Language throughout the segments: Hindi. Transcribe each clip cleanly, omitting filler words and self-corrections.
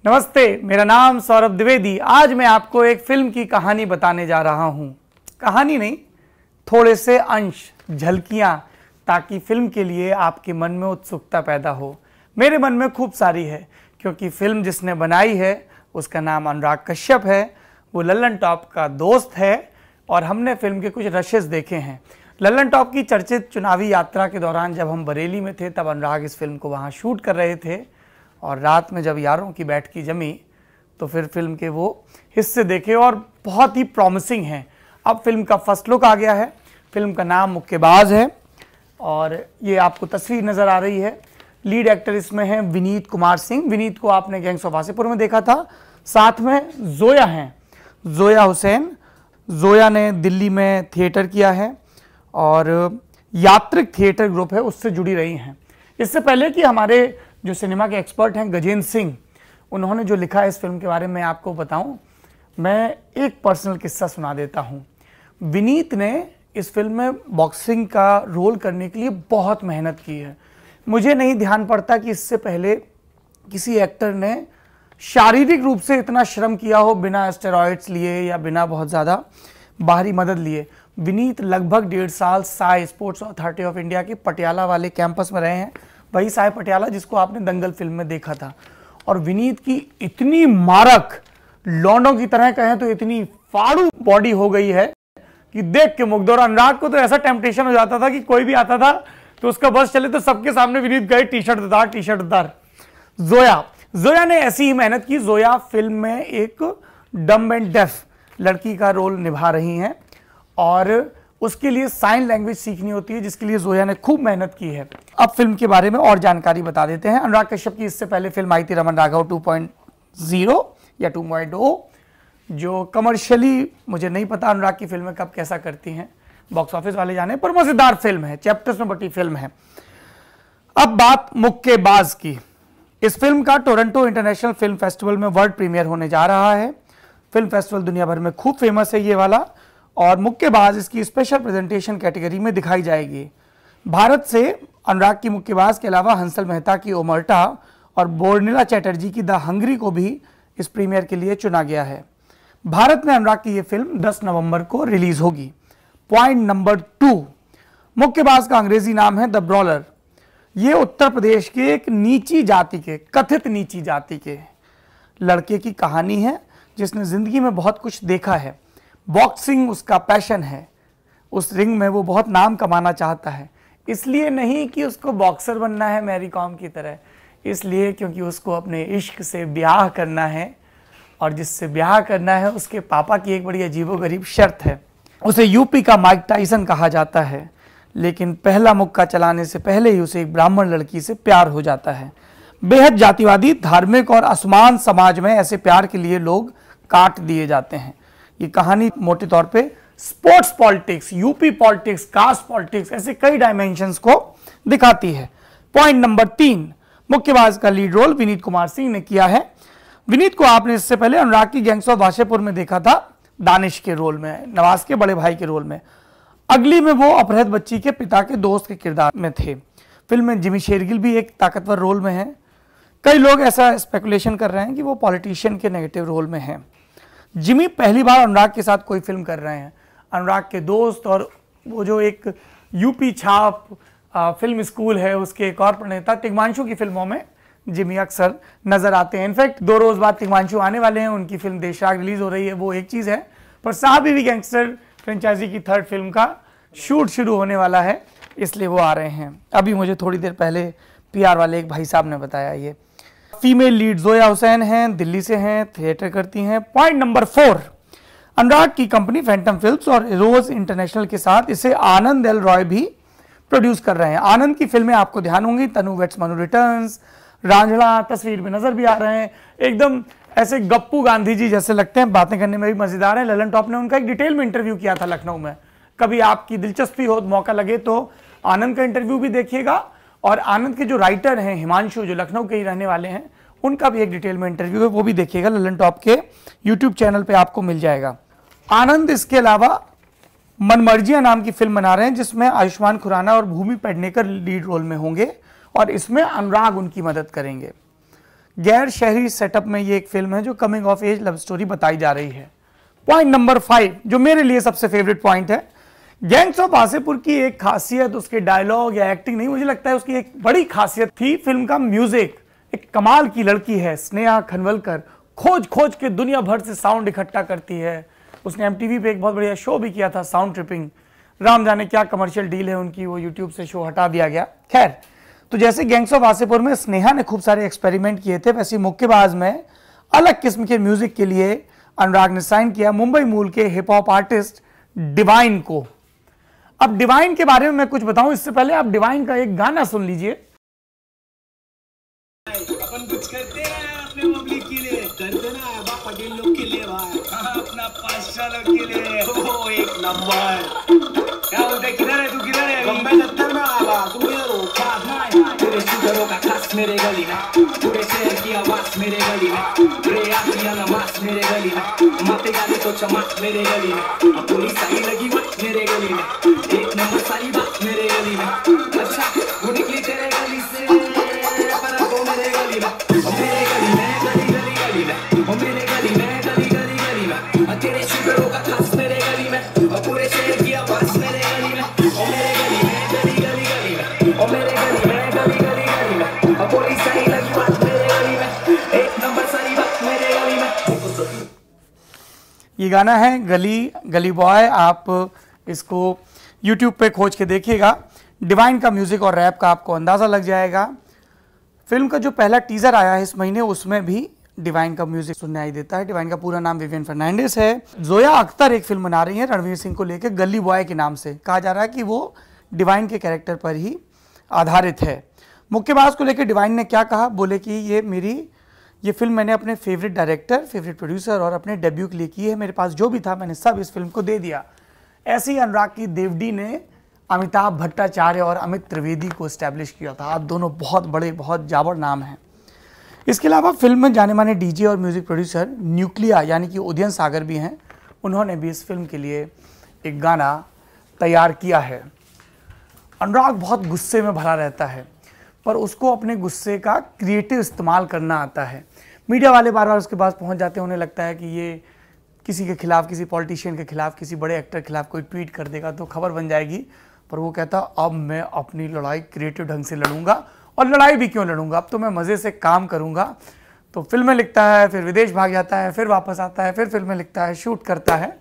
नमस्ते, मेरा नाम सौरभ द्विवेदी। आज मैं आपको एक फिल्म की कहानी बताने जा रहा हूं। कहानी नहीं, थोड़े से अंश, झलकियां, ताकि फिल्म के लिए आपके मन में उत्सुकता पैदा हो। मेरे मन में खूब सारी है, क्योंकि फिल्म जिसने बनाई है उसका नाम अनुराग कश्यप है। वो लल्लन टॉप का दोस्त है और हमने फिल्म के कुछ रशेस देखे हैं। लल्लन टॉप की चर्चित चुनावी यात्रा के दौरान जब हम बरेली में थे, तब अनुराग इस फिल्म को वहाँ शूट कर रहे थे और रात में जब यारों की बैठकी जमी तो फिर फिल्म के वो हिस्से देखे और बहुत ही प्रॉमिसिंग हैं। अब फिल्म का फर्स्ट लुक आ गया है। फिल्म का नाम मुक्केबाज है और ये आपको तस्वीर नज़र आ रही है। लीड एक्टर इसमें है विनीत कुमार सिंह। विनीत को आपने गैंग्स ऑफ वासेपुर में देखा था। साथ में जोया हैं, जोया हुसैन। जोया ने दिल्ली में थिएटर किया है और यात्रिक थिएटर ग्रुप है, उससे जुड़ी रही हैं। इससे पहले कि हमारे जो सिनेमा के एक्सपर्ट हैं गजेंद्र सिंह, उन्होंने जो लिखा है इस फिल्म के बारे में आपको बताऊं, मैं एक पर्सनल किस्सा सुना देता हूं। विनीत ने इस फिल्म में बॉक्सिंग का रोल करने के लिए बहुत मेहनत की है। मुझे नहीं ध्यान पड़ता कि इससे पहले किसी एक्टर ने शारीरिक रूप से इतना श्रम किया हो बिना स्टेरॉइड्स लिए या बिना बहुत ज़्यादा बाहरी मदद लिए। विनीत लगभग 1.5 साल Sai sports authority of India के पटियाला वाले कैंपस में रहे हैं, वही साई पटियाला जिसको आपने दंगल फिल्म में देखा था। और विनीत की इतनी मारक, लौंडों की तरह कहें तो इतनी फाड़ू बॉडी हो गई है कि देख के मुग्ध। और अनुराग को तो ऐसा टेम्पटेशन हो जाता था कि कोई भी आता था तो उसका बस चले तो सबके सामने विनीत गए टी शर्ट उतार। जोया ने ऐसी ही मेहनत की। जोया फिल्म में एक डम्ब एंड डेफ लड़की का रोल निभा रही हैं और उसके लिए साइन लैंग्वेज सीखनी होती है, जिसके लिए जोया ने खूब मेहनत की है। अब फिल्म के बारे में और जानकारी बता देते हैं। अनुराग कश्यप की इससे पहले फिल्म आई थी रमन राघव 2.0 या 2.0, जो कमर्शियली मुझे नहीं पता अनुराग की फिल्में कब कैसा करती हैं, बॉक्स ऑफिस वाले जाने, पर मजेदार फिल्म है, चैप्टर्स में बटी फिल्म है। अब बात मुक्केबाज की। इस फिल्म का टोरंटो इंटरनेशनल फिल्म फेस्टिवल में वर्ल्ड प्रीमियर होने जा रहा है। फिल्म फेस्टिवल दुनिया भर में खूब फेमस है ये वाला, और मुक्केबाज इसकी स्पेशल प्रेजेंटेशन कैटेगरी में दिखाई जाएगी। भारत से अनुराग की मुक्केबाज के अलावा हंसल मेहता की ओमर्टा और बोर्निला चैटर्जी की द हंगरी को भी इस प्रीमियर के लिए चुना गया है। भारत में अनुराग की यह फिल्म 10 नवंबर को रिलीज होगी। पॉइंट नंबर 2, मुक्केबाज का अंग्रेजी नाम है द ब्रॉलर। ये उत्तर प्रदेश के एक नीची जाति के, कथित नीची जाति के लड़के की कहानी है, जिसने जिंदगी में बहुत कुछ देखा है। बॉक्सिंग उसका पैशन है, उस रिंग में वो बहुत नाम कमाना चाहता है। इसलिए नहीं कि उसको बॉक्सर बनना है मैरी कॉम की तरह, इसलिए क्योंकि उसको अपने इश्क से ब्याह करना है, और जिससे ब्याह करना है उसके पापा की एक बड़ी अजीबोगरीब शर्त है। उसे यूपी का माइक टाइसन कहा जाता है, लेकिन पहला मुक्का चलाने से पहले ही उसे एक ब्राह्मण लड़की से प्यार हो जाता है। बेहद जातिवादी, धार्मिक और असमान समाज में ऐसे प्यार के लिए लोग काट दिए जाते हैं। ये कहानी मोटे तौर पे sports politics, UP politics, caste politics, ऐसे कई डायमेंशंस को दिखाती है। पॉइंट नंबर 3, मुक्केबाज का लीड रोल विनीत कुमार सिंह ने किया है। विनीत को आपने इससे पहले अनुराग की गैंग्स ऑफ वासेपुर में देखा था, दानिश के रोल में, नवाज के बड़े भाई के रोल में। अगली में वो अपहृत बच्ची के पिता के दोस्त के किरदार में थे। फिल्म में जिमी शेरगिल भी एक ताकतवर रोल में है। कई लोग ऐसा स्पेकुलेशन कर रहे हैं कि वो पॉलिटिशियन के नेगेटिव रोल में है। जिमी पहली बार अनुराग के साथ कोई फिल्म कर रहे हैं। अनुराग के दोस्त और वो जो एक यूपी छाप फिल्म स्कूल है, उसके एक और प्रणेता तिग्मांशु की फिल्मों में जिमी अक्सर नजर आते हैं। इनफैक्ट 2 रोज बाद तिग्मांशु आने वाले हैं, उनकी फिल्म देशराग रिलीज हो रही है, वो एक चीज़ है। पर साहब भी गैंगस्टर फ्रेंचाइजी की 3rd फिल्म का शूट शुरू होने वाला है, इसलिए वो आ रहे हैं। अभी मुझे थोड़ी देर पहले PR वाले एक भाई साहब ने बताया। ये फीमेल लीड जोया हुसैन हैं, दिल्ली से हैं, थिएटर करती हैं। पॉइंट नंबर 4, अनुराग की कंपनी फैंटम फिल्म्स और रोज इंटरनेशनल के साथ इसे आनंद एल रॉय भी प्रोड्यूस कर रहे हैं। आनंद की फिल्में आपको ध्यान होंगी, तनु वेट्स मनु रिटर्न्स, रांझड़ा, तस्वीर में नजर भी आ रहे हैं। एकदम ऐसे गप्पू गांधी जी जैसे लगते हैं, बातें करने में भी मजेदार है। ललन टॉप ने उनका एक डिटेल में इंटरव्यू किया था लखनऊ में। कभी आपकी दिलचस्पी हो, मौका लगे तो आनंद का इंटरव्यू भी देखिएगा। और आनंद के जो राइटर हैं हिमांशु, जो लखनऊ के ही रहने वाले हैं, उनका भी एक डिटेल में इंटरव्यू है, वो भी देखिएगा, ललन टॉप के यूट्यूब चैनल पे आपको मिल जाएगा। आनंद इसके अलावा मनमर्जियां नाम की फिल्म बना रहे हैं, जिसमें आयुष्मान खुराना और भूमि पेडनेकर लीड रोल में होंगे और इसमें अनुराग उनकी मदद करेंगे। गैर शहरी सेटअप में ये एक फिल्म है जो coming of age love story बताई जा रही है। पॉइंट नंबर 5 जो मेरे लिए सबसे फेवरेट पॉइंट है, गैंग्स ऑफ वासेपुर की एक खासियत उसके डायलॉग या एक्टिंग नहीं, मुझे लगता है उसकी एक बड़ी खासियत थी फिल्म का म्यूजिक। एक कमाल की लड़की है स्नेहा खनवलकर, खोज खोज के दुनिया भर से साउंड इकट्ठा करती है। उसने MTV पे एक बहुत बढ़िया शो भी किया था साउंड ट्रिपिंग, राम जाने क्या कमर्शियल डील है उनकी, वो यूट्यूब से शो हटा दिया गया। खैर, तो जैसे गैंग्स ऑफ वासेपुर में स्नेहा ने खूब सारे एक्सपेरिमेंट किए थे, वैसे मुक्केबाज में अलग किस्म के म्यूजिक के लिए अनुराग ने साइन किया मुंबई मूल के हिप हॉप आर्टिस्ट डिवाइन को। अब डिवाइन के बारे में मैं कुछ बताऊं इससे पहले आप डिवाइन का एक गाना सुन लीजिए। अपन कुछ करते हैं अपने पब्लिक के लिए, करते ना पटेल लोग के लिए भाई, अपना 500 लोग के लिए। ओ एक नंबर। क्या बोलते, किधर है तू, किधर है? मैं दफ्तर में आया, तू किधर हो? तेरे शुगरों का खास मेरे गली में, पूरे शहर की आवाज मेरे गली में, रे आखियां नमाज मेरे गली में, माथे गाली तो चमक मेरे गली में, अब पुलिस आई लगी बात मेरे गली में, एक नंबर सारी बात मेरे गली में। अच्छा वो निकली तेरे गली से, पर अब वो मेरे गली में, मेरे गली में, गली गली गली में, वो मेरे गली में, गली गली गली में, तेरे शुगरों का खास मेरे गली में, और पूरे शहर की आवाज मेरे गली में, और मेरे गली में, गली गली गली में, और मेरे गली में, गली गली गली में, और पुलिस आई लगी बात मेरे गली में, एक नंबर सारी बात मेरे गली में। ये गाना है गली गली बॉय, आप इसको YouTube पे खोज के देखिएगा। डिवाइन का म्यूजिक और रैप का आपको अंदाजा लग जाएगा। फिल्म का जो पहला टीजर आया है इस महीने उसमें भी डिवाइन का म्यूजिक सुनने देता है। डिवाइन का पूरा नाम विवियन फर्नांडिस है। जोया अख्तर एक फिल्म बना रही है रणवीर सिंह को लेकर गली बॉय के नाम से, कहा जा रहा है कि वो डिवाइन के कैरेक्टर पर ही आधारित है। मुक्केबाज को लेकर डिवाइन ने क्या कहा, बोले कि ये फिल्म मैंने अपने फेवरेट डायरेक्टर, फेवरेट प्रोड्यूसर और अपने डेब्यू के लिए की है, मेरे पास जो भी था मैंने सब इस फिल्म को दे दिया। ऐसे ही अनुराग की देवडी ने अमिताभ भट्टाचार्य और अमित त्रिवेदी को एस्टैब्लिश किया था। आप दोनों बहुत बड़े, बहुत जाबर नाम हैं। इसके अलावा फिल्म में जाने माने डीजे और म्यूजिक प्रोड्यूसर न्यूक्लिया यानी कि उदयन सागर भी हैं। उन्होंने भी इस फिल्म के लिए एक गाना तैयार किया है। अनुराग बहुत गुस्से में भरा रहता है, पर उसको अपने गुस्से का क्रिएटिव इस्तेमाल करना आता है। मीडिया वाले बार बार उसके पास पहुंच जाते हैं, उन्हें लगता है कि ये किसी के खिलाफ, किसी पॉलिटिशियन के खिलाफ, किसी बड़े एक्टर के खिलाफ कोई ट्वीट कर देगा तो खबर बन जाएगी। पर वो कहता अब मैं अपनी लड़ाई क्रिएटिव ढंग से लड़ूंगा, और लड़ाई भी क्यों लड़ूंगा, अब तो मैं मज़े से काम करूंगा। तो फिल्में लिखता है, फिर विदेश भाग जाता है, फिर वापस आता है, फिर फिल्में लिखता है, शूट करता है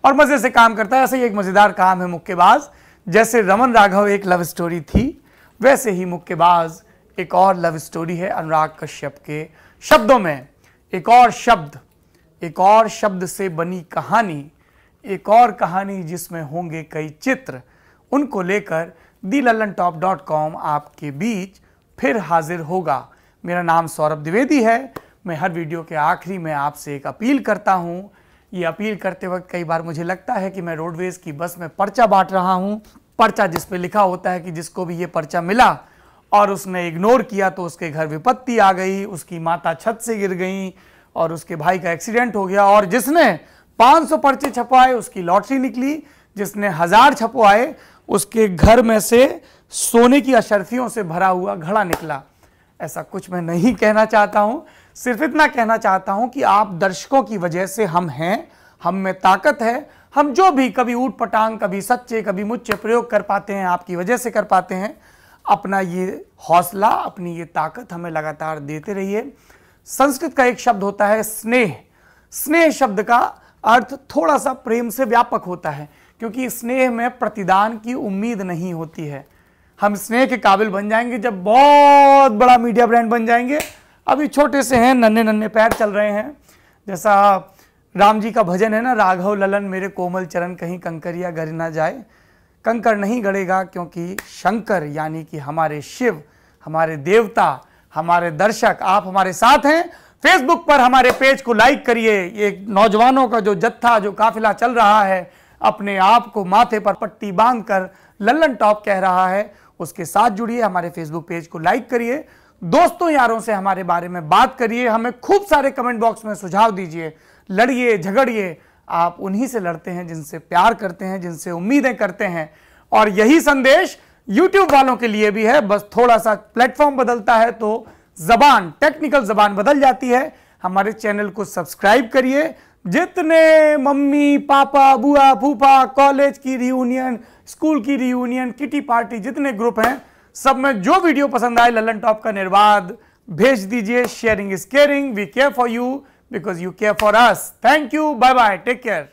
और मज़े से काम करता है। ऐसे ही एक मज़ेदार काम है मुक्केबाज। जैसे रमन राघव एक लव स्टोरी थी, वैसे ही मुक्केबाज एक और लव स्टोरी है अनुराग कश्यप के शब्दों में। एक और शब्द से बनी कहानी, एक और कहानी जिसमें होंगे कई चित्र, उनको लेकर thelallanTop.com आपके बीच फिर हाजिर होगा। मेरा नाम सौरभ द्विवेदी है। मैं हर वीडियो के आखिरी में आपसे एक अपील करता हूँ। ये अपील करते वक्त कई बार मुझे लगता है कि मैं रोडवेज की बस में पर्चा बांट रहा हूँ। पर्चा जिस पे लिखा होता है कि जिसको भी ये पर्चा मिला और उसने इग्नोर किया तो उसके घर विपत्ति आ गई, उसकी माता छत से गिर गई और उसके भाई का एक्सीडेंट हो गया, और जिसने 500 पर्चे छपवाए उसकी लॉटरी निकली, जिसने 1000 छपवाए उसके घर में से सोने की अशर्फियों से भरा हुआ घड़ा निकला। ऐसा कुछ मैं नहीं कहना चाहता हूं, सिर्फ इतना कहना चाहता हूं कि आप दर्शकों की वजह से हम हैं, हम में ताकत है। हम जो भी कभी ऊट पटांग, कभी सच्चे, कभी मुच्चे प्रयोग कर पाते हैं, आपकी वजह से कर पाते हैं। अपना ये हौसला, अपनी ये ताकत हमें लगातार देते रहिए। संस्कृत का एक शब्द होता है स्नेह। स्नेह शब्द का अर्थ थोड़ा सा प्रेम से व्यापक होता है, क्योंकि स्नेह में प्रतिदान की उम्मीद नहीं होती है। हम स्नेह के काबिल बन जाएंगे जब बहुत बड़ा मीडिया ब्रांड बन जाएंगे। अभी छोटे से हैं, नन्हे नन्हे पैर चल रहे हैं। जैसा राम जी का भजन है ना, राघव ललन मेरे कोमल चरण कहीं कंकरिया गर ना जाए। कंकर नहीं गड़ेगा, क्योंकि शंकर यानी कि हमारे शिव, हमारे देवता, हमारे दर्शक, आप हमारे साथ हैं। फेसबुक पर हमारे पेज को लाइक करिए। ये नौजवानों का जो जत्था, जो काफिला चल रहा है, अपने आप को माथे पर पट्टी बांधकर लल्लन टॉप कह रहा है, उसके साथ जुड़िए। हमारे फेसबुक पेज को लाइक करिए, दोस्तों यारों से हमारे बारे में बात करिए, हमें खूब सारे कमेंट बॉक्स में सुझाव दीजिए। लड़िए, झगड़िए, आप उन्हीं से लड़ते हैं जिनसे प्यार करते हैं, जिनसे उम्मीदें करते हैं। और यही संदेश YouTube वालों के लिए भी है। बस थोड़ा सा प्लेटफॉर्म बदलता है तो जबान, टेक्निकल जबान बदल जाती है। हमारे चैनल को सब्सक्राइब करिए। जितने मम्मी पापा बुआ फूफा, कॉलेज की रियूनियन, स्कूल की रियूनियन, किटी पार्टी, जितने ग्रुप हैं, सब में जो वीडियो पसंद आए ललन टॉप का निर्बाध भेज दीजिए। Sharing is caring, we care for you because you care for us. Thank you, bye bye, take care.